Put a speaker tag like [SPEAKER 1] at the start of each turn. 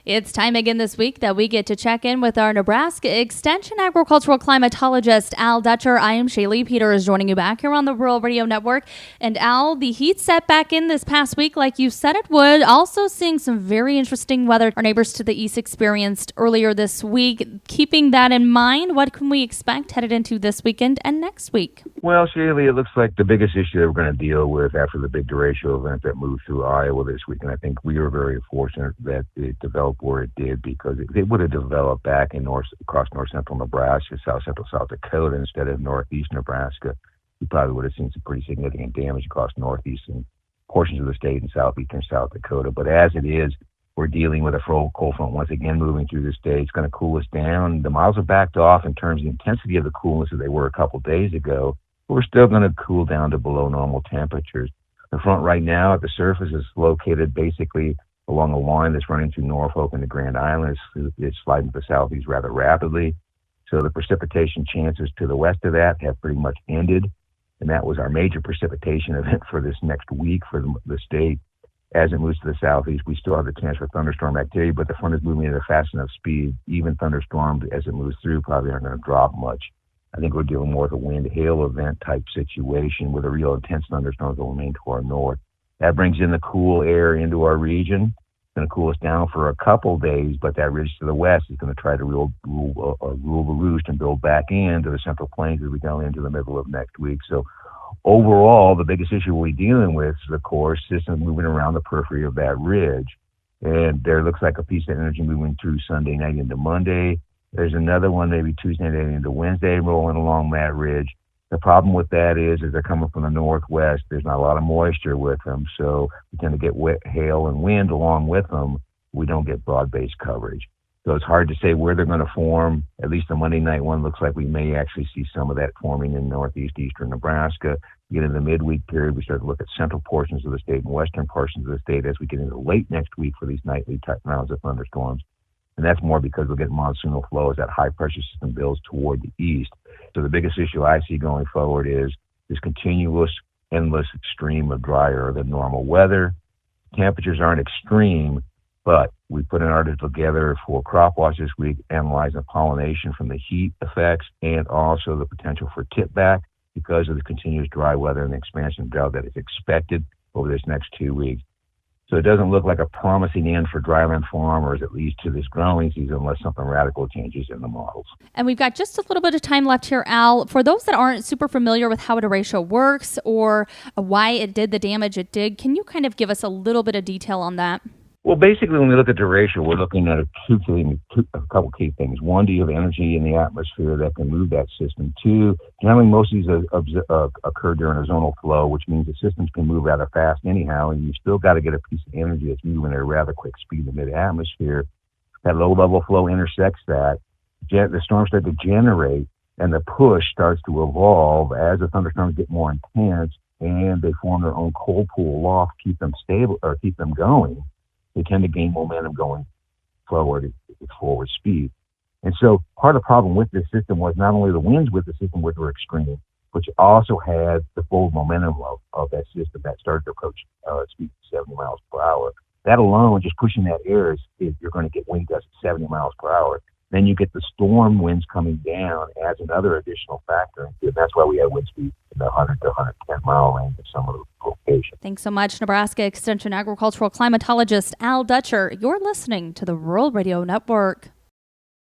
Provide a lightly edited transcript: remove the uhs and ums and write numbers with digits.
[SPEAKER 1] It's time again this week that we get to check in with our Nebraska Extension Agricultural Climatologist, Al Dutcher. I am Shaylee Peters, joining you back here on the Rural Radio Network. And Al, the heat set back in this past week like you said it would. Also seeing some very interesting weather our neighbors to the east experienced earlier this week. Keeping that in mind, what can we expect headed into this weekend and next week?
[SPEAKER 2] Well, Shaylee, it looks like the biggest issue that we're going to deal with after the big derecho event that moved through Iowa this week, and I think we were very fortunate that it developed where it did, because it would have developed back in across north central Nebraska, south central South Dakota instead of northeast Nebraska. We probably would have seen some pretty significant damage across northeastern portions of the state and southeastern South Dakota. But as it is, we're dealing with a cold front once again moving through the state. It's going to cool us down. The models have backed off in terms of the intensity of the coolness that they were a couple days ago. But we're still going to cool down to below normal temperatures. The front right now at the surface is located basically along a line that's running through Norfolk and the Grand Island. It's sliding to the southeast rather rapidly. So the precipitation chances to the west of that have pretty much ended. And that was our major precipitation event for this next week for the state. As it moves to the southeast, we still have the chance for thunderstorm activity, but the front is moving at a fast enough speed. Even thunderstorms, as it moves through, probably aren't going to drop much. I think we're dealing more with a wind-hail event type situation with a real intense thunderstorms that will remain to our north. That brings in the cool air into our region. It's going to cool us down for a couple days, but that ridge to the west is going to try to rule the roost and build back into the central plains as we go into the middle of next week. So overall, the biggest issue we're dealing with is, of course, systems moving around the periphery of that ridge. And there looks like a piece of energy moving through Sunday night into Monday. There's another one maybe Tuesday night into Wednesday rolling along that ridge. The problem with that is they're coming from the northwest. There's not a lot of moisture with them, so we tend to get wet hail and wind along with them. We don't get broad-based coverage. So it's hard to say where they're going to form. At least the Monday night one looks like we may actually see some of that forming in northeast, eastern Nebraska. Get into the midweek period, we start to look at central portions of the state and western portions of the state as we get into late next week for these nightly type rounds of thunderstorms. And that's more because we'll get monsoonal flow as that high pressure system builds toward the east. So the biggest issue I see going forward is this continuous, endless stream of drier than normal weather. Temperatures aren't extreme, but we put an article together for crop watch this week, analyzing pollination from the heat effects and also the potential for tip back because of the continuous dry weather and the expansion of drought that is expected over this next 2 weeks. So it doesn't look like a promising end for dryland farmers, at least to this growing season, unless something radical changes in the models.
[SPEAKER 1] And we've got just a little bit of time left here, Al. For those that aren't super familiar with how a derecho works or why it did the damage it did, can you kind of give us a little bit of detail on that?
[SPEAKER 2] Well, basically, when we look at derecho, we're looking at a couple key things. One, do you have energy in the atmosphere that can move that system? Two, generally most of these occur during a zonal flow, which means the systems can move rather fast anyhow, and you still got to get a piece of energy that's moving at a rather quick speed in mid-atmosphere. That low-level flow intersects that. The storms start to generate, and the push starts to evolve as the thunderstorms get more intense, and they form their own cold pool aloft, keep them stable or keep them going. They tend to gain momentum going forward at forward speed. And so part of the problem with this system was not only the winds with the system which were extreme, but you also had the full momentum of that system that started to approach speed of 70 miles per hour. That alone, just pushing that air, is you're going to get wind gusts at 70 miles per hour. Then you get the storm winds coming down as another additional factor. And that's why we have wind speed in the 100 to 110 mile range in some of the locations.
[SPEAKER 1] Thanks so much, Nebraska Extension Agricultural Climatologist Al Dutcher. You're listening to the Rural Radio Network.